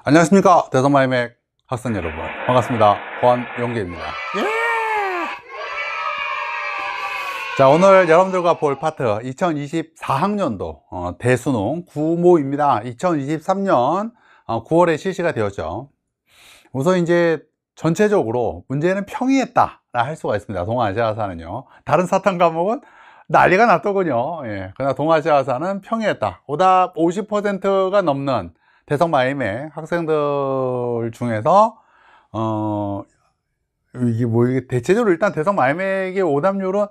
안녕하십니까. 대성마이맥 학생 여러분, 반갑습니다. 권용기입니다. 자, 오늘 여러분들과 볼 파트 2024학년도 대수능 구모입니다. 2023년 9월에 실시가 되었죠. 우선 이제 전체적으로 문제는 평이했다 할 수가 있습니다. 동아시아사는요. 다른 사탐 과목은 난리가 났더군요. 그러나 동아시아사는 평이했다. 오답 50%가 넘는 대성마이맥 학생들 중에서 이게 대체적으로 일단 대성마이맥의 오답률은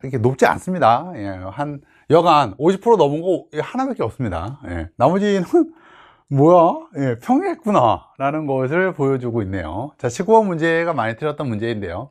이렇게 높지 않습니다. 한 여간 50% 넘은 거 하나밖에 없습니다. 나머지는 뭐야? 평이했구나 라는 것을 보여주고 있네요. 자, 19번 문제가 많이 틀렸던 문제인데요.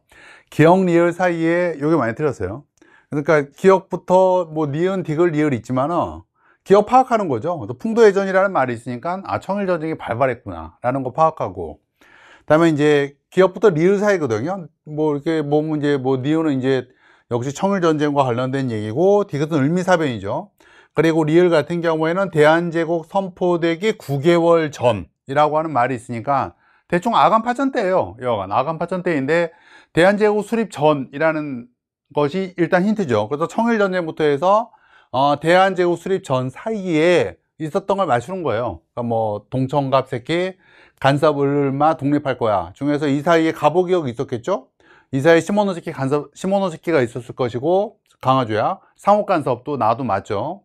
기억, 리을 사이에 요게 많이 틀렸어요. 그러니까 기억부터 뭐 니은, 디귿, 리을 있지만은 기억 파악하는 거죠. 풍도해전이라는 말이 있으니까 청일전쟁이 발발했구나 라는 거 파악하고, 그 다음에 이제 기억부터 리을 사이거든요. 뭐 이렇게 보면 이제 뭐 니은은 이제 역시 청일전쟁과 관련된 얘기고, 디귿은 을미사변이죠. 그리고 리을 같은 경우에는 대한제국 선포되기 9개월 전이라고 하는 말이 있으니까 대충 아간파전 때예요. 여간 아간파전 때인데 대한제국 수립 전이라는 것이 일단 힌트죠. 그래서 청일전쟁부터 해서 대한제국 수립 전 사이에 있었던 걸 맞추는 거예요. 그러니까 뭐 동청갑 새끼, 간섭 을마 독립할 거야 중에서 이 사이에 가보기억이 있었겠죠. 이 사이에 시모노세키 시모노세키가 있었을 것이고, 강화조약 상옥간섭도 나와도 맞죠.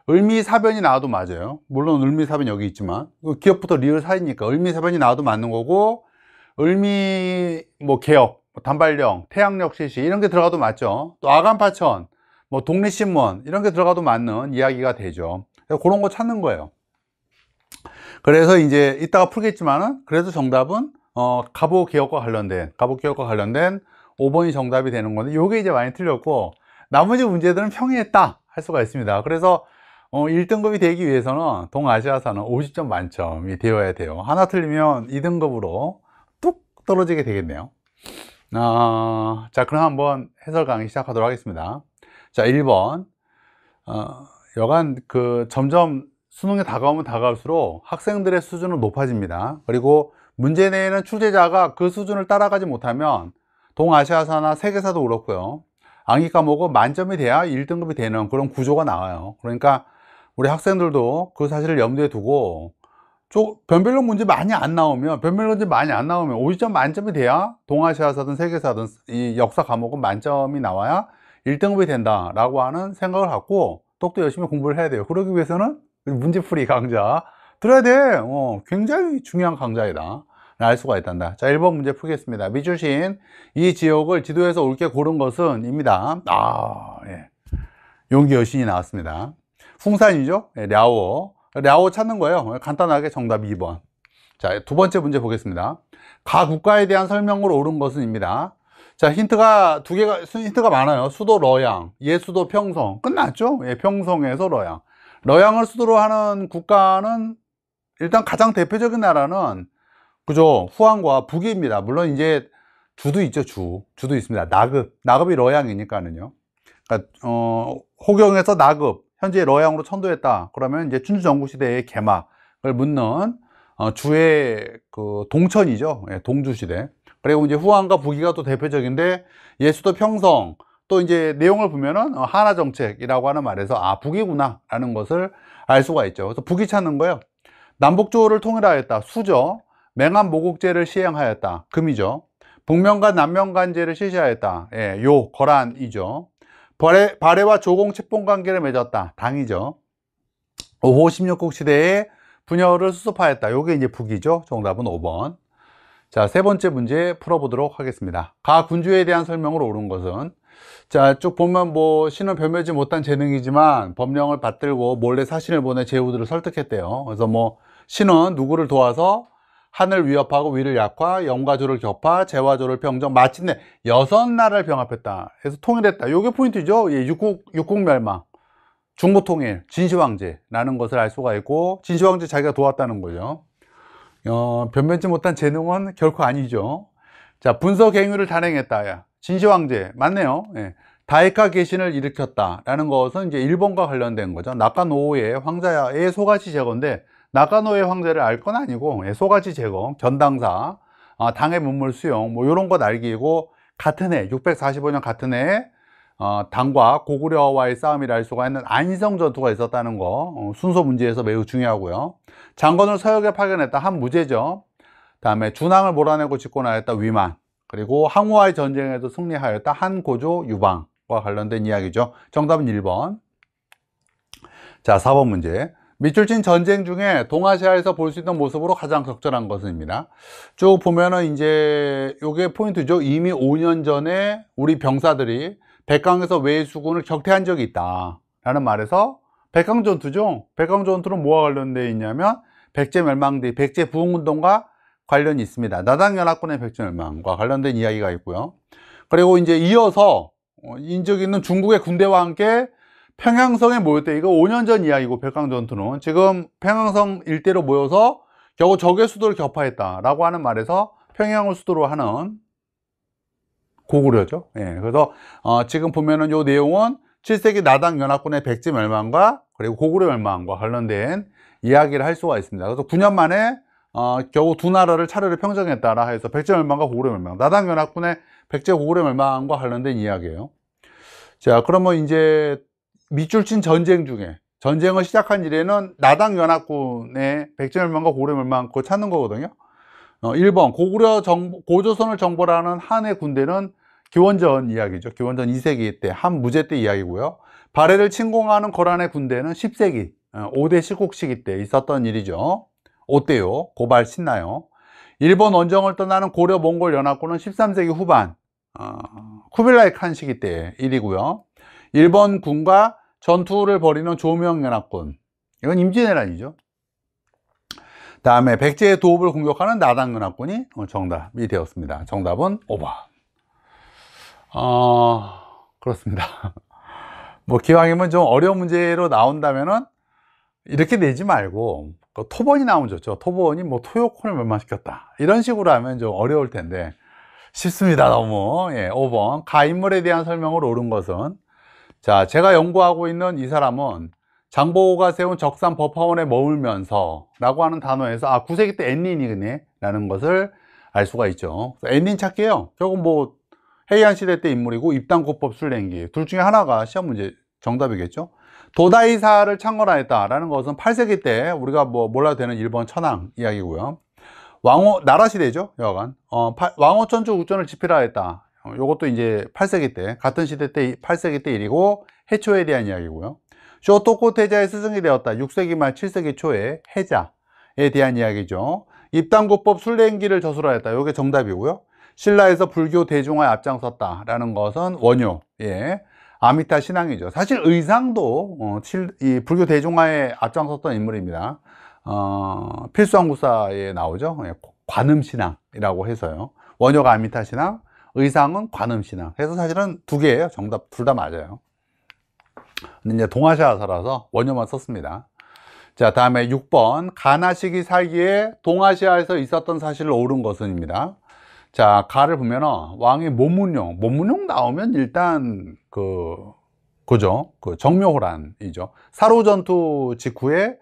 을미사변이 나와도 맞아요. 물론 을미사변 여기 있지만 기억부터 리을 사이니까 을미사변이 나와도 맞는 거고, 을미 뭐 개혁, 단발령, 태양력 실시 이런 게 들어가도 맞죠. 또 아간파천, 뭐 독립신문 이런 게 들어가도 맞는 이야기가 되죠. 그런 거 찾는 거예요. 그래서 이제 이따가 풀겠지만은 그래도 정답은 갑오개혁과 관련된 5번이 정답이 되는 건데, 요게 이제 많이 틀렸고 나머지 문제들은 평이했다 할 수가 있습니다. 그래서 1등급이 되기 위해서는 동아시아사는 50점 만점이 되어야 돼요. 하나 틀리면 2등급으로 뚝 떨어지게 되겠네요. 자, 그럼 한번 해설 강의 시작하도록 하겠습니다. 자, 1번. 여간 점점 수능에 다가오면 다가올수록 학생들의 수준은 높아집니다. 그리고 문제 내에는 출제자가 그 수준을 따라가지 못하면 동아시아사나 세계사도 그렇고요, 암기 과목은 만점이 돼야 1등급이 되는 그런 구조가 나와요. 그러니까 우리 학생들도 그 사실을 염두에 두고 변별력 문제 많이 안 나오면 50점 만점이 돼야 동아시아사든 세계사든 이 역사 과목은 만점이 나와야 1등급이 된다 라고 하는 생각을 갖고 똑똑히 열심히 공부를 해야 돼요. 그러기 위해서는 문제풀이 강좌 들어야 돼. 굉장히 중요한 강좌이다 알 수가 있단다. 자, 1번 문제 풀겠습니다. 미주신 이 지역을 지도에서 옳게 고른 것은 입니다. 용기 여신이 나왔습니다. 풍산이죠. 랴오 찾는 거예요. 간단하게 정답 2번. 자, 두 번째 문제 보겠습니다. 가 국가에 대한 설명으로 옳은 것은 입니다. 자, 힌트가 힌트가 많아요. 수도 러양, 예수도 평성. 끝났죠? 평성에서 러양을 수도로 하는 국가는 일단 가장 대표적인 나라는 그죠, 후한과 북입니다. 물론 이제 주도 있죠. 주도 있습니다. 나급이 러양이니까는요. 그러니까 호경에서 나급, 현재 러양으로 천도했다 그러면 이제 춘추 전국시대의 개막을 묻는 주의 동천이죠. 동주시대. 그리고 이제 후한과 북이가 또 대표적인데, 예수도 평성, 또 이제 내용을 보면은 하나정책이라고 하는 말에서 북이구나 라는 것을 알 수가 있죠. 그래서 북이 찾는 거예요. 남북조를 통일하였다, 수죠. 맹한모국제를 시행하였다, 금이죠. 북면간 남면간제를 실시하였다, 요 거란이죠. 발해와 조공 책봉관계를 맺었다, 당이죠. 5호 16국 시대에 분열을 수습하였다, 요게 이제 북이죠. 정답은 5번. 자, 세 번째 문제 풀어보도록 하겠습니다. 가 군주에 대한 설명으로 옳은 것은, 자, 쭉 보면 뭐 신은 변멸지 못한 재능이지만 법령을 받들고 몰래 사신을 보내 제후들을 설득했대요. 그래서 뭐 신은 누구를 도와서 한을 위협하고 위를 약화, 영과조를 격파, 재화조를 평정, 마침내 6나라를 병합했다. 그래서 통일했다. 요게 포인트죠. 육국 멸망, 중국 통일, 진시황제라는 것을 알 수가 있고, 진시황제 자기가 도왔다는 거죠. 변변치 못한 재능은 결코 아니죠. 자, 분서갱유를 단행했다. 진시황제 맞네요. 다이카 개신을 일으켰다라는 것은 이제 일본과 관련된 거죠. 나카노오의 황자의 소가시 제거인데, 나가노의 황제를 알 건 아니고, 예, 소가치 제거, 견당사, 당의 문물 수용, 뭐 이런 것 알기고, 같은 해 645년 같은 해에 당과 고구려와의 싸움이라 할 수가 있는 안성 전투가 있었다는 거, 순서 문제에서 매우 중요하고요. 장건을 서역에 파견했다 한 무제죠. 다음에 준항을 몰아내고 집권하였다 위만, 그리고 항우와의 전쟁에도 승리하였다 한 고조 유방과 관련된 이야기죠. 정답은 1번. 자, 4번 문제. 밑줄 친 전쟁 중에 동아시아에서 볼 수 있는 모습으로 가장 적절한 것은입니다. 쭉 보면은 이제 요게 포인트죠. 이미 5년 전에 우리 병사들이 백강에서 외수군을 격퇴한 적이 있다 라는 말에서 백강전투죠. 백강전투는 뭐와 관련되어 있냐면 백제 멸망 뒤 백제 부흥운동과 관련이 있습니다. 나당연합군의 백제 멸망과 관련된 이야기가 있고요. 그리고 이제 이어서 인적 있는 중국의 군대와 함께 평양성에 모일 때, 이거 5년 전 이야기고, 백강전투는 지금 평양성 일대로 모여서 겨우 적의 수도를 격파했다라고 하는 말에서 평양을 수도로 하는 고구려죠. 예, 그래서 지금 보면은 요 내용은 7세기 나당 연합군의 백제 멸망과 그리고 고구려 멸망과 관련된 이야기를 할 수가 있습니다. 그래서 9년 만에 겨우 두 나라를 차례로 평정했다라 해서 백제 멸망과 고구려 멸망, 나당 연합군의 백제 고구려 멸망과 관련된 이야기예요. 자, 그러면 이제 밑줄 친 전쟁 중에, 전쟁을 시작한 이래는 나당 연합군의 백제 멸망과 고구려 멸망 그거 찾는 거거든요. 1번 고조선을 정벌하는 한의 군대는 기원전 이야기죠. 기원전 2세기 때 한 무제 때 이야기고요. 발해를 침공하는 거란의 군대는 10세기 5대 시국 시기 때 있었던 일이죠. 어때요? 고발 신나요? 일본 원정을 떠나는 고려 몽골 연합군은 13세기 후반 쿠빌라이 칸 시기 때 일이고요. 일본 군과 전투를 벌이는 조명 연합군, 이건 임진왜란이죠. 다음에 백제의 도읍을 공격하는 나당 연합군이 정답이 되었습니다. 정답은 5번. 그렇습니다. 뭐 기왕이면 좀 어려운 문제로 나온다면은 이렇게 내지 말고 토본이 나오면 좋죠. 토본이 뭐 토요콘을 멸망시켰다 이런 식으로 하면 좀 어려울 텐데 쉽습니다. 너무. 예, 5번 가인물에 대한 설명을 옳은 것은, 자, 제가 연구하고 있는 이 사람은 장보고가 세운 적산 법화원에 머물면서 라고 하는 단어에서 9세기 때 엔린이네 라는 것을 알 수가 있죠. 엔린 찾기예요. 결국 뭐 해이안 시대 때 인물이고 입당고법 술랭기 둘 중에 하나가 시험 문제 정답이겠죠. 도다이사를 창건하였다 라는 것은 8세기 때 우리가 뭐 몰라도 되는 일본 천황 이야기고요. 왕호 나라 시대죠. 여하간 왕호천주 우전을 집필하였다. 요것도 이제 8세기 때, 같은 시대 때 8세기 때 일이고 해초에 대한 이야기고요. 쇼토코 태자의 스승이 되었다. 6세기 말 7세기 초에 해자에 대한 이야기죠. 입당고법 순례행기를 저술하였다. 요게 정답이고요. 신라에서 불교 대중화에 앞장섰다 라는 것은 원효, 예, 아미타 신앙이죠. 사실 의상도 이 불교 대중화에 앞장섰던 인물입니다. 필수항구사에 나오죠. 예, 관음신앙이라고 해서요. 원효가 아미타 신앙, 의상은 관음신앙 해서 사실은 두 개예요. 정답 둘 다 맞아요. 근데 이제 동아시아사라서 원효만 썼습니다. 자, 다음에 6번 가나 시기 사이에 동아시아에서 있었던 사실을 옳은 것은입니다. 자, 가를 보면은 왕이 모문룡 나오면 일단 그죠? 정묘호란이죠. 사로전투 직후에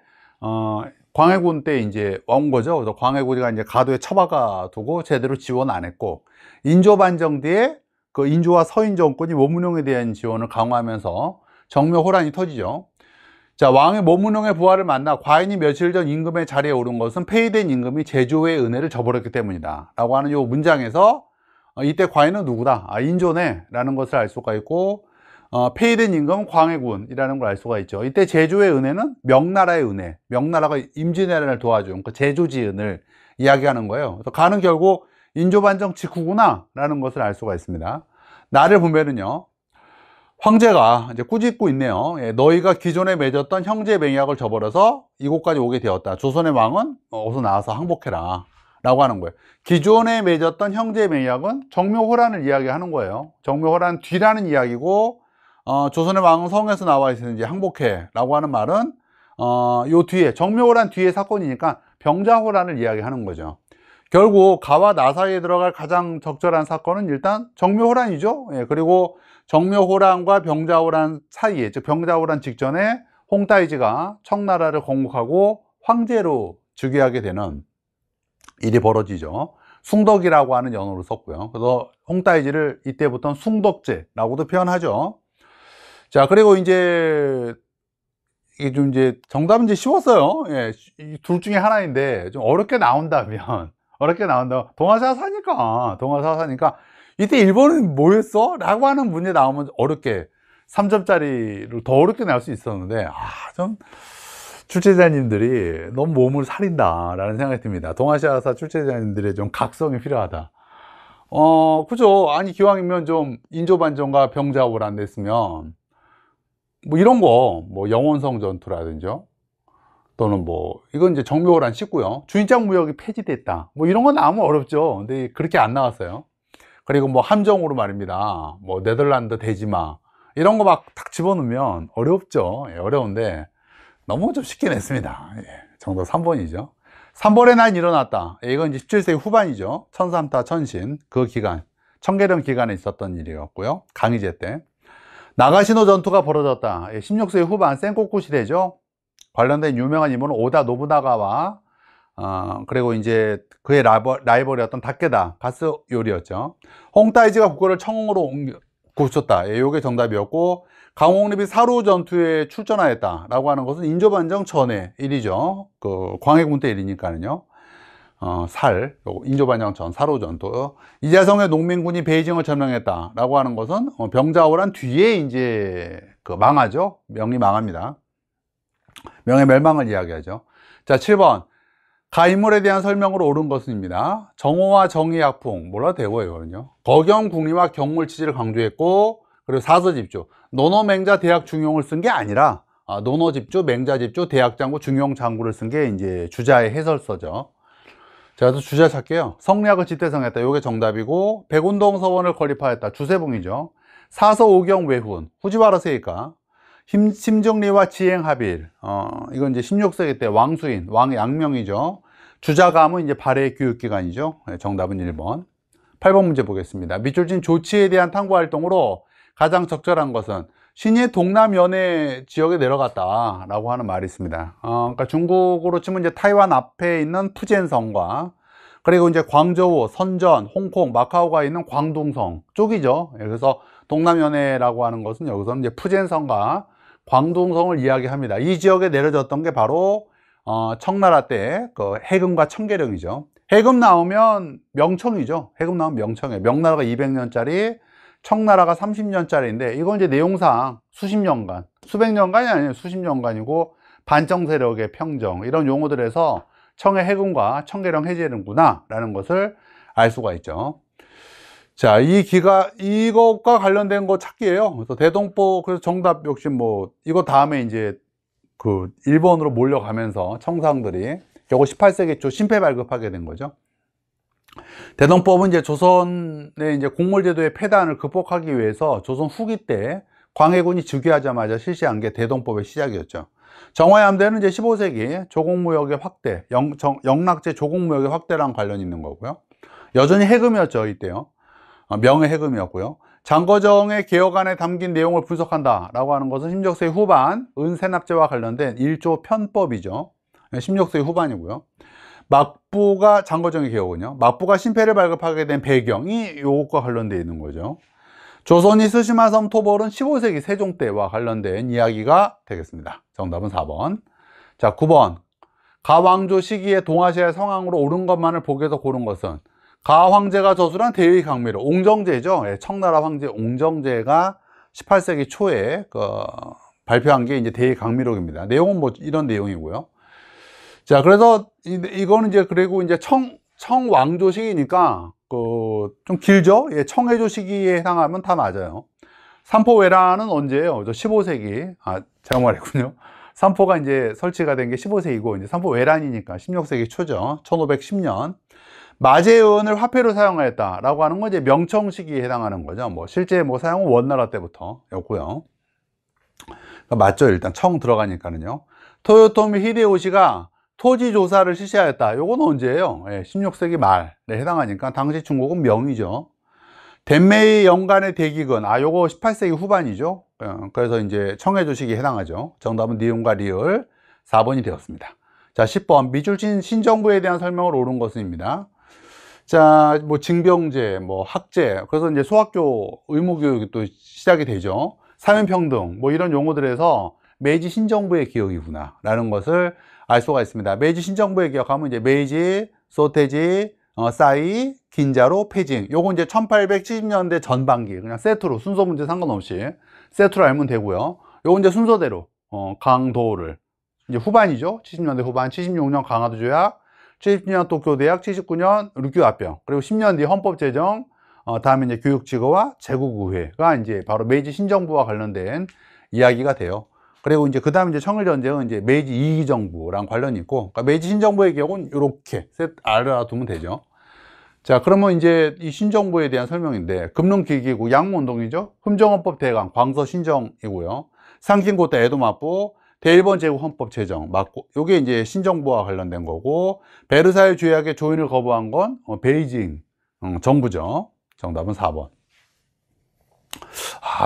광해군 때 이제 온 거죠. 그래서 광해군이가 이제 가도에 처박아 두고 제대로 지원 안 했고, 인조 반정 뒤에 그 인조와 서인 정권이 모문룡에 대한 지원을 강화하면서 정묘호란이 터지죠. 자, 왕의 모문룡의 부하를 만나 과인이 며칠 전 임금의 자리에 오른 것은 폐위된 임금이 제조의 은혜를 저버렸기 때문이다 라고 하는 이 문장에서 이때 과인은 누구다? 인조네 라는 것을 알 수가 있고, 폐위된 임금은 광해군이라는 걸 알 수가 있죠. 이때 제조의 은혜는 명나라의 은혜, 명나라가 임진왜란을 도와준 그 제조지은을 이야기하는 거예요. 그래서 가는 결국 인조반정 직후구나 라는 것을 알 수가 있습니다. 나를 보면은요, 황제가 이제 꾸짖고 있네요. 예, 너희가 기존에 맺었던 형제 맹약을 저버려서 이곳까지 오게 되었다. 조선의 왕은 어서 나와서 항복해라 라고 하는 거예요. 기존에 맺었던 형제 맹약은 정묘호란을 이야기하는 거예요. 정묘호란 뒤라는 이야기고, 조선의 왕은 성에서 나와 있으니 항복해 라고 하는 말은 요 뒤에 정묘호란 뒤에 사건이니까 병자호란을 이야기하는 거죠. 결국 가와 나 사이에 들어갈 가장 적절한 사건은 일단 정묘호란이죠. 예, 그리고 정묘호란과 병자호란 사이에, 즉 병자호란 직전에 홍따이지가 청나라를 공격하고 황제로 즉위하게 되는 일이 벌어지죠. 숭덕이라고 하는 연호를 썼고요. 그래서 홍따이지를 이때부터는 숭덕제라고도 표현하죠. 자, 그리고 이제 이게 좀 이제 정답은 이제 쉬웠어요. 예, 둘 중에 하나인데 좀 어렵게 나온다면 동아사사니까 이때 일본은 뭐였어? 라고 하는 문제 나오면 어렵게 3점짜리를 더 어렵게 나올 수 있었는데 좀 출제자님들이 너무 몸을 사린다 라는 생각이 듭니다. 동아시아사 출제자님들의 좀 각성이 필요하다. 그죠. 아니 기왕이면 좀 인조반정과 병자호를 안 냈으면 뭐 이런 거 뭐 영원성 전투라든지 또는 뭐 이건 이제 정묘호란 씻고요, 주인장 무역이 폐지됐다 뭐 이런 거 나오면 어렵죠. 근데 그렇게 안 나왔어요. 그리고 뭐 함정으로 말입니다, 뭐 네덜란드 대지마 이런 거 막 탁 집어넣으면 어렵죠. 예, 어려운데 너무 좀 쉽게 냈습니다. 예, 정답 3번이죠 3번에 난 일어났다. 예, 이건 이제 17세기 후반이죠. 천삼타 천신 그 기간, 청계령 기간에 있었던 일이었고요. 강희제 때 나가시노 전투가 벌어졌다. 16세기 후반 센코쿠 시대죠. 관련된 유명한 인물은 오다 노부나가와 그리고 이제 그의 라이벌이었던 다케다 가스 요리였죠. 홍따이지가 국거를 청으로 고쳤다. 요게 정답이었고, 강홍립이 사루 전투에 출전하였다라고 하는 것은 인조반정 전의 일이죠. 그 광해군 때 일이니까는요. 인조반정 전 사루 전투. 이재성의 농민군이 베이징을 점령했다라고 하는 것은 병자호란 뒤에 이제 그 망하죠. 명이 망합니다. 명의 멸망을 이야기하죠. 자, 7번. 가인물에 대한 설명으로 옳은 것입니다. 정오와 정의 약풍, 몰라도 되고 이거는요. 거경 국리와 경물 치지를 강조했고, 그리고 사서집주, 노노맹자 대학 중용을 쓴 게 아니라 노노집주, 맹자집주, 대학장구, 중용장구를 쓴 게 이제 주자의 해설서죠. 제가 또 주자 찾게요. 성리학을 집대성했다. 요게 정답이고, 백운동 서원을 건립하였다. 주세봉이죠. 사서 오경 외훈, 후지와라 세이카. 심정리와 지행합일, 이건 이제 16세기 때 왕수인, 왕 양명이죠. 주자감은 이제 발해 교육기관이죠. 정답은 1번. 8번 문제 보겠습니다. 밑줄 조치에 대한 탐구 활동으로 가장 적절한 것은 신이 동남 연해 지역에 내려갔다라고 하는 말이 있습니다. 그러니까 중국으로 치면 이제 타이완 앞에 있는 푸젠성과 그리고 이제 광저우, 선전, 홍콩, 마카오가 있는 광둥성 쪽이죠. 그래서 동남 연해라고 하는 것은 여기서는 이제 푸젠성과 광둥성을 이야기합니다. 이 지역에 내려졌던 게 바로 청나라 때 그 해금과 청계령이죠. 해금 나오면 명청이죠. 해금 나오면 명청이에요. 명나라가 200년짜리, 청나라가 30년짜리인데 이건 이제 내용상 수십 년간, 수백 년간이 아니에요. 수십 년간이고 반청 세력의 평정 이런 용어들에서 청의 해금과 청계령 해제는구나 라는 것을 알 수가 있죠. 자, 이것과 관련된 거 찾기예요. 그래서 대동포, 그래서 정답 역시 뭐 이거 다음에 이제 그 일본으로 몰려가면서 청상들이 겨우 18세기 초 신패 발급하게 된 거죠. 대동법은 이제 조선의 이제 공물제도의 폐단을 극복하기 위해서 조선 후기 때 광해군이 즉위하자마자 실시한 게 대동법의 시작이었죠. 정화암대는 이제 15세기 조공무역의 확대, 영락제 조공무역의 확대랑 관련이 있는 거고요. 여전히 해금이었죠, 이때요. 명의 해금이었고요. 장거정의 개혁안에 담긴 내용을 분석한다 라고 하는 것은 16세기 후반 은세납제와 관련된 1조 편법이죠. 16세기 후반이고요. 막부가 장거정의 개혁은요, 막부가 신패를 발급하게 된 배경이 이것과 관련되어 있는 거죠. 조선이 스시마섬 토벌은 15세기 세종 때와 관련된 이야기가 되겠습니다. 정답은 4번. 자, 9번. 가왕조 시기에 동아시아의 성황으로 오른 것만을 보기에서 고른 것은 가황제가 저술한 대의 강미로, 옹정제죠. 청나라 황제 옹정제가 18세기 초에 발표한 게 이제 대의 강미록입니다. 내용은 뭐 이런 내용이고요. 자, 그래서 이거는 이제 그리고 이제 청왕조 시기니까 좀 길죠. 청해조 시기에 해당하면 다 맞아요. 삼포외란은 언제예요? 15세기. 제가 말했군요. 삼포가 이제 설치가 된 게 15세기고 이제 삼포외란이니까 16세기 초죠. 1510년. 마제은을 화폐로 사용하였다라고 하는 건 이제 명청 시기에 해당하는 거죠. 뭐 실제 뭐 사용은 원나라 때부터였고요. 그러니까 맞죠. 일단 청 들어가니까는요. 토요토미 히데요시가 토지 조사를 실시하였다. 요건 언제예요? 16세기 말에 해당하니까 당시 중국은 명이죠. 덴메이 연간의 대기근, 요거 18세기 후반이죠. 그래서 이제 청해조 시기에 해당하죠. 정답은 니은과 리을 4번이 되었습니다. 자, 10번 미줄진 신정부에 대한 설명을 옳은 것은입니다. 자, 뭐 징병제, 뭐 학제, 그래서 이제 소학교 의무교육이 또 시작이 되죠. 사면평등, 뭐 이런 용어들에서 메이지 신정부의 기억이구나 라는 것을 알 수가 있습니다. 메이지 신정부의 기억하면 이제 메이지, 소태지, 싸이, 긴자로, 패징. 요거 이제 1870년대 전반기 그냥 세트로 순서 문제 상관없이 세트로 알면 되고요. 요거 이제 순서대로 강도를 이제 후반이죠. 70년대 후반, 76년 강화도 조약, 70년 도쿄대학, 79년 류큐합병, 그리고 10년 뒤 헌법 제정, 다음에 이제 교육지구와 제국의회가 이제 바로 메이지 신정부와 관련된 이야기가 돼요. 그리고 이제 그 다음에 이제 청일전쟁은 이제 메이지 2기 정부랑 관련이 있고, 그러니까 메이지 신정부의 기억은 이렇게 알아두면 되죠. 자, 그러면 이제 이 신정부에 대한 설명인데, 금능기기구 양무운동이죠. 흠정헌법 대강, 광서 신정이고요. 상kin고대 에도맞부, 대1번 제국 헌법 제정 맞고, 요게 이제 신정부와 관련된 거고, 베르사유 조약의 조인을 거부한 건 베이징 정부죠. 정답은 4번.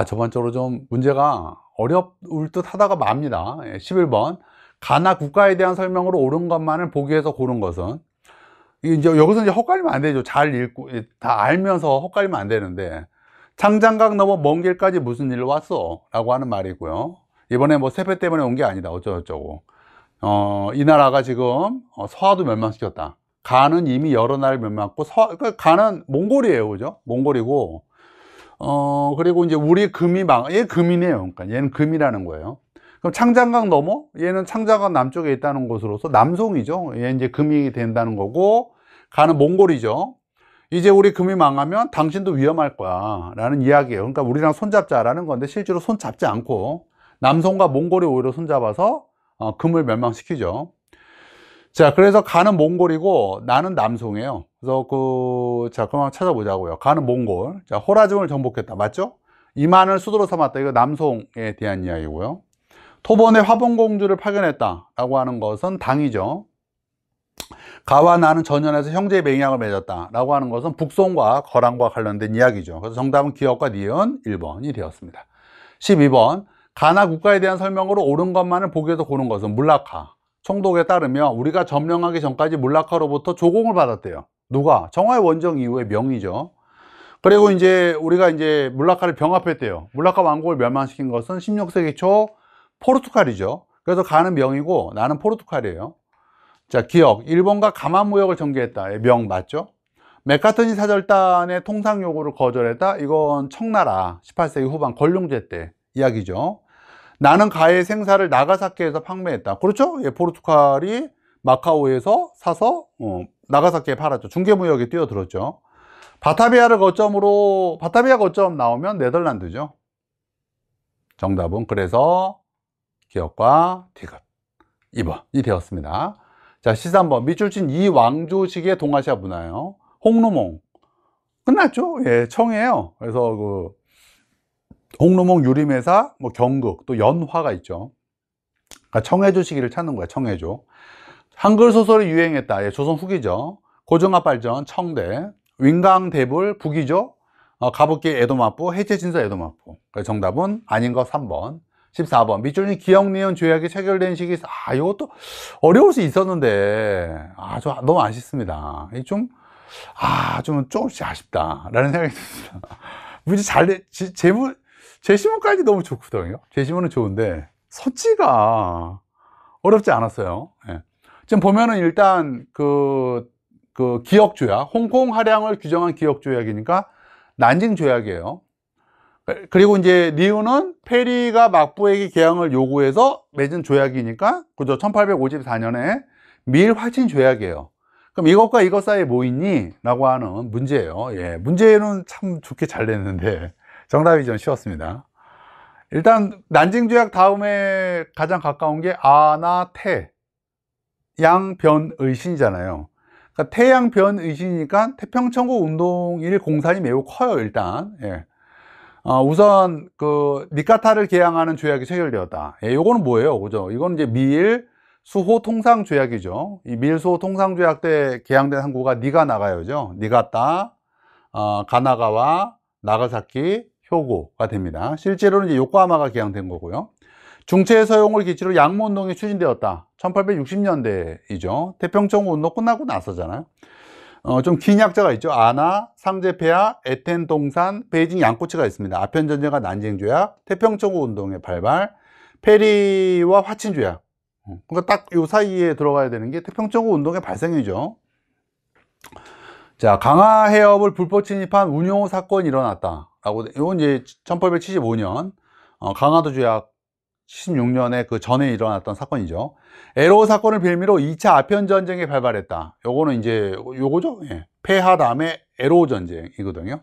저번적으로 좀 문제가 어려울 듯 하다가 맙니다. 11번. 가나 국가에 대한 설명으로 옳은 것만을 보기에서 고른 것은, 이제 여기서 이제 헛갈리면 안 되죠. 잘 읽고 다 알면서 헛갈리면 안 되는데, 창장각 넘어 먼 길까지 무슨 일로 왔어? 라고 하는 말이고요. 이번에 뭐 세패 때문에 온 게 아니다. 어쩌고저쩌고. 이 나라가 지금 서하도 멸망시켰다. 간은 이미 여러 나라를 멸망했고, 그러니까 간은 몽골이에요. 그죠? 몽골이고, 그리고 이제 우리 금이 얘 금이네요. 그러니까 얘는 금이라는 거예요. 그럼 창장각 넘어? 얘는 창장각 남쪽에 있다는 곳으로서 남송이죠. 얘 이제 금이 된다는 거고, 간은 몽골이죠. 이제 우리 금이 망하면 당신도 위험할 거야 라는 이야기예요. 그러니까 우리랑 손잡자라는 건데, 실제로 손잡지 않고 남송과 몽골이 오히려 손잡아서 금을 멸망시키죠. 자, 그래서 간은 몽골이고 나는 남송이에요. 그래서 자, 그만 찾아보자고요. 간은 몽골. 자, 호라즘을 정복했다. 맞죠? 이만을 수도로 삼았다. 이거 남송에 대한 이야기고요. 토번에 화봉공주를 파견했다 라고 하는 것은 당이죠. 가와 나는 전연에서 형제의 맹약을 맺었다 라고 하는 것은 북송과 거란과 관련된 이야기죠. 그래서 정답은 기억과 니은 1번이 되었습니다. 12번. 가나 국가에 대한 설명으로 옳은 것만을 보기에서 고른 것은 물라카. 총독에 따르면 우리가 점령하기 전까지 물라카로부터 조공을 받았대요. 누가? 정화의 원정 이후의 명이죠. 그리고 이제 우리가 이제 물라카를 병합했대요. 물라카 왕국을 멸망시킨 것은 16세기 초 포르투갈이죠. 그래서 가는 명이고 나는 포르투갈이에요. 자, 기억. 일본과 가만 무역을 전개했다. 명 맞죠? 맥카트니 사절단의 통상 요구를 거절했다. 이건 청나라 18세기 후반 걸륭제 때 이야기죠. 나는 가의 생사를 나가사키에서 판매했다. 그렇죠? 예, 포르투갈이 마카오에서 사서 나가사키에 팔았죠. 중개무역에 뛰어들었죠. 바타비아 거점 나오면 네덜란드죠. 정답은 그래서 기억과 디귿 2번이 되었습니다. 자, 13번. 밑줄친 이 왕조식의 동아시아 문화요. 홍루몽 끝났죠? 예, 청이에요. 그래서 홍루몽 유림회사, 뭐 경극, 또 연화가 있죠. 그러니까 청해조 시기를 찾는 거야. 청해조. 한글 소설이 유행했다. 예, 조선 후기죠. 고종합 발전 청대, 윙강대불 북이죠. 가부키 에도맞부, 해체진서 에도맞부. 정답은 아닌 거 3번. 14번. 밑줄인 기억니은 조약이 체결된 시기. 이것도 어려울 수 있었는데 좀 너무 아쉽습니다. 조금씩 아쉽다라는 생각이 듭니다. 문제 제시문까지 너무 좋거든요. 제시문은 좋은데 서치가 어렵지 않았어요. 예. 지금 보면은 일단 기억 조약, 홍콩 할양을 규정한 기억 조약이니까 난징 조약이에요. 그리고 이제 니은은 페리가 막부에게 개항을 요구해서 맺은 조약이니까 그죠? 1854년에 밀 활친 조약이에요. 그럼 이것과 이것 사이에 뭐 있니? 라고 하는 문제예요. 예, 문제는 참 좋게 잘 냈는데 정답이 좀 쉬웠습니다. 일단 난징 조약 다음에 가장 가까운 게 아나 태양변의신이잖아요. 그러니까 태양변의신이니까 태평천국 운동일 공산이 매우 커요. 일단 예. 우선 니카타를 개항하는 조약이 체결되었다. 예, 요거는 뭐예요? 그죠? 이건 이제 미일 수호 통상 조약이죠. 이 미일 수호 통상 조약 때 개항된 항구가 니가나가요죠. 니가타, 가나가와 나가사키, 효고가 됩니다. 실제로는 이제 요코하마가 개항된 거고요. 중체 서용을 기치로 양모운동이 추진되었다. 1860년대이죠. 태평천국 운동 끝나고 나서잖아요. 좀 긴 약자가 있죠. 아나, 상제폐하, 에텐 동산, 베이징 양꼬치가 있습니다. 아편전쟁과 난징조약, 태평천국 운동의 발발, 페리와 화친조약. 그러니까 딱 요 사이에 들어가야 되는 게 태평천국 운동의 발생이죠. 자, 강화 해협을 불법 침입한 운용 사건이 일어났다. 라고, 이건 이제 1875년, 강화도 조약 76년에 그 전에 일어났던 사건이죠. 에로 사건을 빌미로 2차 아편 전쟁이 발발했다. 요거는 이제 요거죠. 예. 폐하 다음에 에로 전쟁이거든요.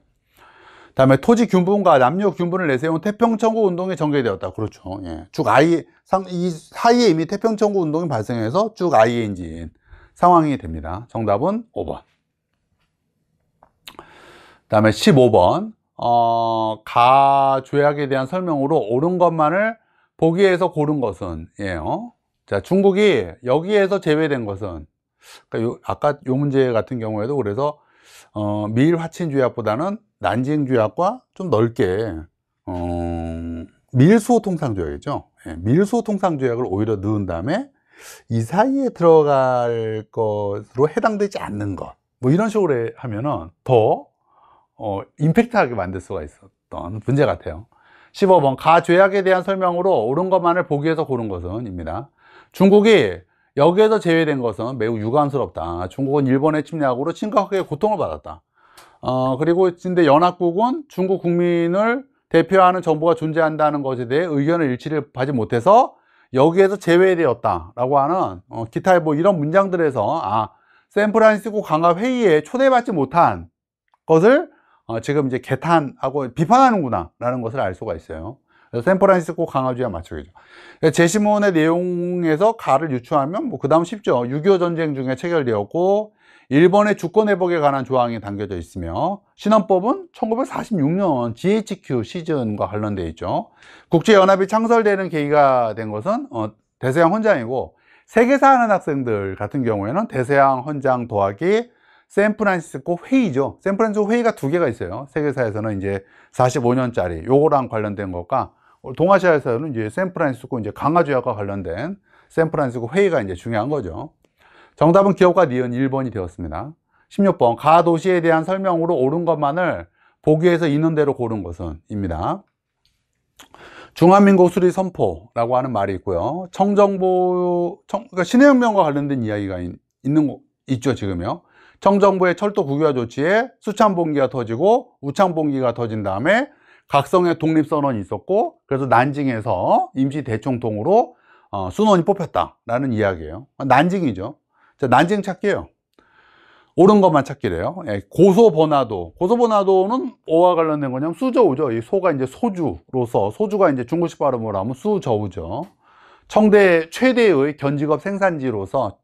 다음에 토지 균분과 남녀 균분을 내세운 태평천국 운동이 전개되었다. 그렇죠. 예. 쭉 이 사이에 이미 태평천국 운동이 발생해서 쭉 ING인 상황이 됩니다. 정답은 5번. 다음에 15번. 가 조약에 대한 설명으로 옳은 것만을 보기에서 고른 것은, 예요. 자, 중국이 여기에서 제외된 것은, 그러니까 아까 요 문제 같은 경우에도 그래서, 미일 화친 조약보다는 난징 조약과 좀 넓게, 밀수호 통상 조약이죠. 예, 밀수호 통상 조약을 오히려 넣은 다음에 이 사이에 들어갈 것으로 해당되지 않는 것. 뭐 이런 식으로 하면은 더, 임팩트하게 만들 수가 있었던 문제 같아요. 15번 가 조약에 대한 설명으로 옳은 것만을 보기에서 고른 것은 입니다. 중국이 여기에서 제외된 것은 매우 유감스럽다. 중국은 일본의 침략으로 심각하게 고통을 받았다. 그리고 근데 연합국은 중국 국민을 대표하는 정부가 존재한다는 것에 대해 의견을 일치를 하지 못해서 여기에서 제외되었다 라고 하는 기타의 뭐 이런 문장들에서 샌프란시스코 강화 회의에 초대받지 못한 것을 지금 이제 개탄하고 비판하는구나 라는 것을 알 수가 있어요. 그래서 샌프란시스코 강화주의와 맞춰야죠. 제시문의 내용에서 가를 유추하면 뭐 그 다음 쉽죠. 6.25 전쟁 중에 체결되었고 일본의 주권 회복에 관한 조항이 담겨져 있으며 신헌법은 1946년 GHQ 시즌과 관련되어 있죠. 국제연합이 창설되는 계기가 된 것은 대서양 헌장이고 세계사 하는 학생들 같은 경우에는 대서양 헌장 더하기 샌프란시스코 회의죠. 샌프란시스코 회의가 두 개가 있어요. 세계사에서는 이제 45년짜리 요거랑 관련된 것과 동아시아에서는 이제 샌프란시스코 이제 강화조약과 관련된 샌프란시스코 회의가 이제 중요한 거죠. 정답은 기업과 니은 1번이 되었습니다. 16번 가 도시에 대한 설명으로 옳은 것만을 보기에서 있는 대로 고른 것은 입니다. 중화민국 수립 선포라고 하는 말이 있고요. 그러니까 신해혁명과 관련된 이야기가 있죠 지금요. 청정부의 철도 국유화 조치에 수창봉기가 터지고 우창봉기가 터진 다음에 각성의 독립선언이 있었고 그래서 난징에서 임시 대총통으로 순원이 뽑혔다라는 이야기예요. 난징이죠. 자, 난징 찾기예요. 옳은 것만 찾기래요. 예, 고소버나도는 뭐와 관련된 거냐면 수저우죠. 이 소가 이제 소주로서 소주가 이제 중국식 발음으로 하면 수저우죠. 청대 최대의 견직업 생산지로서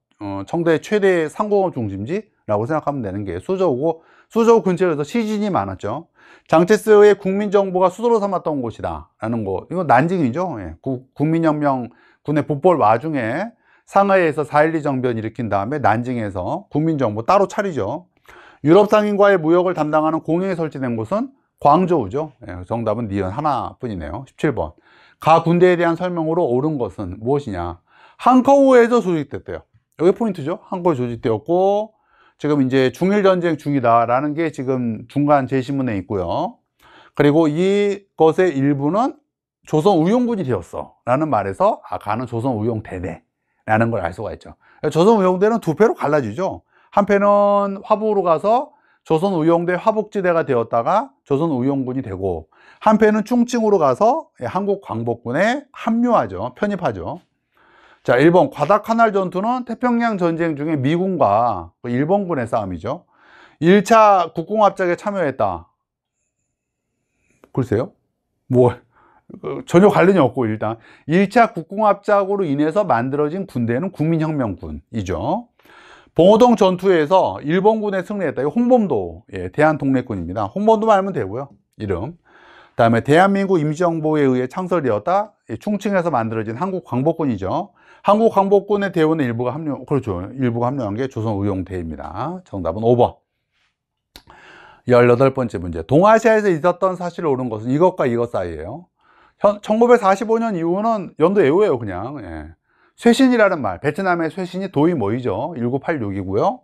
청대 최대의 상공업 중심지라고 생각하면 되는 게 수저우고 수저우 근처에서 시진이 많았죠. 장체스의 국민정부가 수도로 삼았던 곳이다 라는 거 이거 난징이죠. 예, 국민혁명 군의 북벌 와중에 상하이에서 4.12 정변 일으킨 다음에 난징에서 국민정부 따로 차리죠. 유럽 상인과의 무역을 담당하는 공영에 설치된 곳은 광저우죠. 예, 정답은 니은 하나뿐이네요. 17번 가 군대에 대한 설명으로 옳은 것은 무엇이냐. 항커우에서 조직됐대요. 여기 포인트죠. 항커우에 조직되었고 지금 이제 중일전쟁 중이다라는 게 지금 중간 제시문에 있고요. 그리고 이것의 일부는 조선 우용군이 되었어 라는 말에서 가는 조선 우용대대 라는 걸 알 수가 있죠. 조선 우용대는 두 패로 갈라지죠. 한 패는 화북으로 가서 조선 우용대 화북지대가 되었다가 조선 우용군이 되고 한 패는 충칭으로 가서 한국 광복군에 합류하죠. 편입하죠. 자, 1번 과다카날 전투는 태평양 전쟁 중에 미군과 일본군의 싸움이죠. 1차 국공합작에 참여했다. 글쎄요. 뭐 전혀 관련이 없고 일단 1차 국공합작으로 인해서 만들어진 군대는 국민혁명군이죠. 봉오동 전투에서 일본군에 승리했다. 이거 홍범도 대한독립군입니다. 홍범도만 알면 되고요. 이름. 그다음에 대한민국 임시정부에 의해 창설되었다. 충칭에서 만들어진 한국광복군이죠. 한국광복군의 대원의 일부가 일부가 합류한 게 조선의용대입니다. 정답은 5번. 18번째 문제. 동아시아에서 있었던 사실을 옳은 것은 이것과 이것 사이에요. 1945년 이후는 연도 애호예요, 그냥. 예. 쇄신이라는 말, 베트남의 쇄신이 도이모이죠. 1986이고요.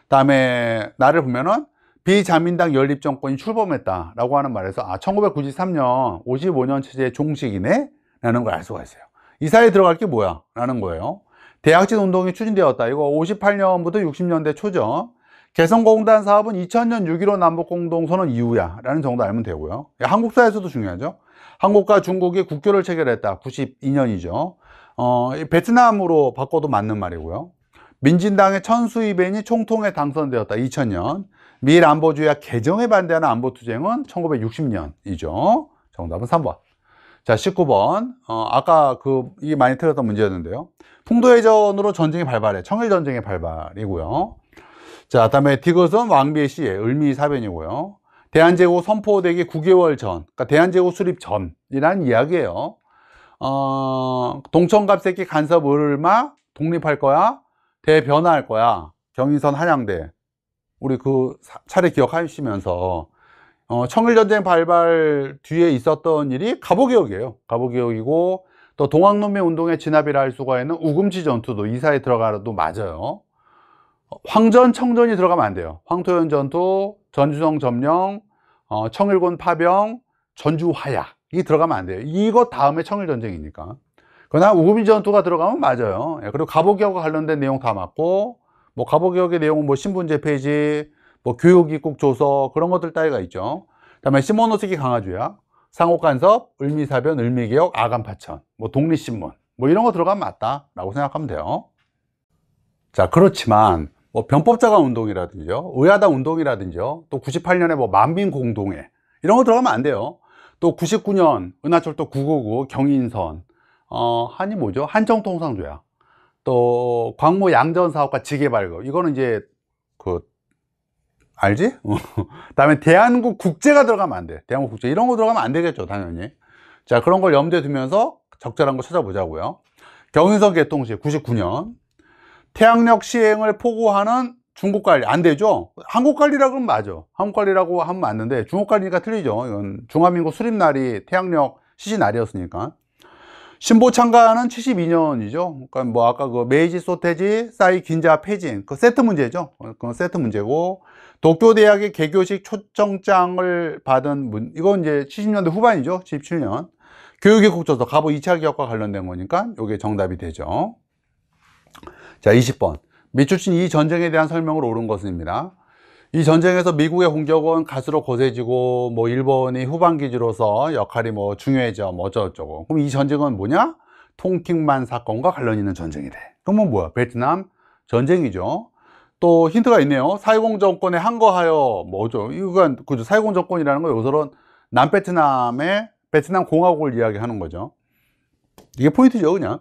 그다음에 날을 보면은 비자민당 연립정권이 출범했다라고 하는 말에서 1993년 55년 체제의 종식이네 라는 걸 알 수가 있어요. 이 사이에 들어갈 게 뭐야 라는 거예요. 대학진 운동이 추진되었다. 이거 58년부터 60년대 초죠. 개성공단 사업은 2000년 6.15 남북공동선언 이후야 라는 정도 알면 되고요. 한국사에서도 중요하죠. 한국과 중국이 국교를 체결했다. 92년이죠. 베트남으로 바꿔도 맞는 말이고요. 민진당의 천수이벤이 총통에 당선되었다. 2000년. 미일 안보주의와 개정에 반대하는 안보투쟁은 1960년이죠. 정답은 3번. 자, 19번. 아까 이게 많이 틀렸던 문제였는데요. 풍도해전으로 전쟁이 발발해. 청일전쟁의 발발이고요. 자, 그다음에 디귿은 왕비의 시에 을미사변이고요. 대한제국 선포되기 9개월 전, 그러니까 대한제국 수립 전이라는 이야기예요. 동천갑새끼 간섭 을마 독립할 거야. 대변화할 거야. 경인선 한양대. 우리 그 차례 기억하시면서 청일전쟁 발발 뒤에 있었던 일이 갑오개혁이에요. 갑오개혁이고 또 동학농민운동의 진압이라 할 수가 있는 우금치 전투도 이 사이에 들어가도 맞아요. 황전, 청전이 들어가면 안 돼요. 황토현 전투, 전주성 점령, 청일군 파병, 전주 화약이 들어가면 안 돼요. 이거 다음에 청일전쟁이니까. 그러나 우금치 전투가 들어가면 맞아요. 그리고 갑오개혁과 관련된 내용 다 맞고, 뭐 갑오개혁의 내용은 뭐 신분제 폐지, 뭐 교육입국 조서 그런 것들 따위가 있죠. 그다음에 시모노세키 강화주약, 상옥간섭, 을미사변, 을미개혁, 아간파천, 뭐 독립신문, 뭐 이런 거 들어가면 맞다라고 생각하면 돼요. 자, 그렇지만 뭐 변법자간 운동이라든지요, 의아당 운동이라든지요, 또 98년에 뭐 만민공동회 이런 거 들어가면 안 돼요. 또 99년 은하철도 999 경인선, 한이 뭐죠? 한정통상조약, 또 광무 양전 사업과 지게 발급, 이거는 이제 알지? 그다음에 대한국 국제가 들어가면 안 돼. 대한국 국제 이런 거 들어가면 안 되겠죠, 당연히. 자, 그런 걸 염두에 두면서 적절한 거 찾아보자고요. 경인선 개통 시 99년 태양력 시행을 포고하는 중국 관리 안 되죠. 한국 관리라고 하면 맞아. 한국 관리라고 하면 맞는데 중국 관리니까 틀리죠. 이건 중화민국 수립 날이 태양력 시시 날이었으니까. 신보 참가는 72년이죠. 그러니까 뭐 아까 그 메이지 소테지 사이 긴자 패진 그 세트 문제죠. 그 세트 문제고 도쿄대학의 개교식 초청장을 받은 이건 이제 70년대 후반이죠. 77년 교육의 국조서 갑오 2차 기업과 관련된 거니까 이게 정답이 되죠. 자, 20번 밑줄친 이 전쟁에 대한 설명을 옳은 것입니다. 이 전쟁에서 미국의 공격은 갈수록 거세지고 뭐 일본이 후방기지로서 역할이 뭐 중요해져 뭐 어쩌고저쩌고. 그럼 이 전쟁은 뭐냐? 통킹만 사건과 관련 있는 전쟁이래. 그러면 뭐야? 베트남 전쟁이죠. 또 힌트가 있네요. 사이공 정권에 항거하여 뭐죠? 이건 그죠? 사이공 정권이라는 거 여기서는 남베트남의 베트남 공화국을 이야기하는 거죠. 이게 포인트죠, 그냥.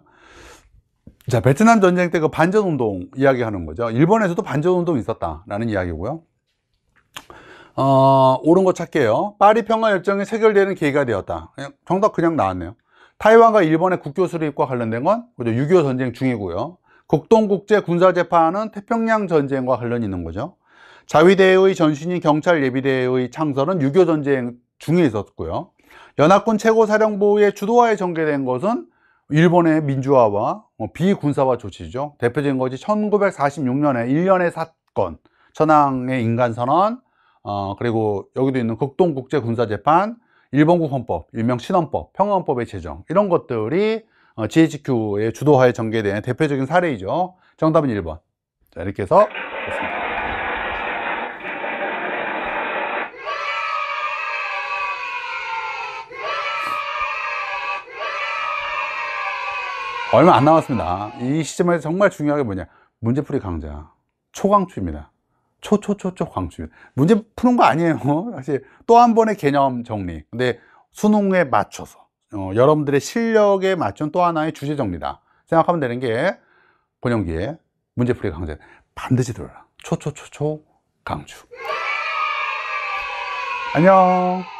자, 베트남 전쟁 때 그 반전운동 이야기하는 거죠. 일본에서도 반전운동이 있었다라는 이야기고요. 옳은 거 찾게요. 파리 평화협정이 체결되는 계기가 되었다. 정답 그냥 나왔네요. 타이완과 일본의 국교 수립과 관련된 건 6.25 전쟁 중이고요. 국동국제 군사재판은 태평양 전쟁과 관련이 있는 거죠. 자위대의 전신인 경찰 예비대의 창설은 6.25 전쟁 중에 있었고요. 연합군 최고사령부의 주도하에 전개된 것은 일본의 민주화와 비군사화 조치죠. 대표적인 것이 1946년에 1년의 사건, 천황의 인간선언, 그리고 여기도 있는 극동국제군사재판, 일본국 헌법, 일명 신헌법, 평화헌법의 제정, 이런 것들이 GHQ의 주도하에 전개된 대표적인 사례이죠. 정답은 1번. 자, 이렇게 해서 됐습니다. 얼마 안 남았습니다. 이 시점에서 정말 중요한 게 뭐냐? 문제풀이 강좌. 초강추입니다. 초강추. 문제 푸는 거 아니에요. 사실 또 한 번의 개념 정리. 근데 수능에 맞춰서 여러분들의 실력에 맞춘 또 하나의 주제 정리다 생각하면 되는 게 본영기의 문제풀이 강좌. 반드시 들어라. 초강추. 안녕.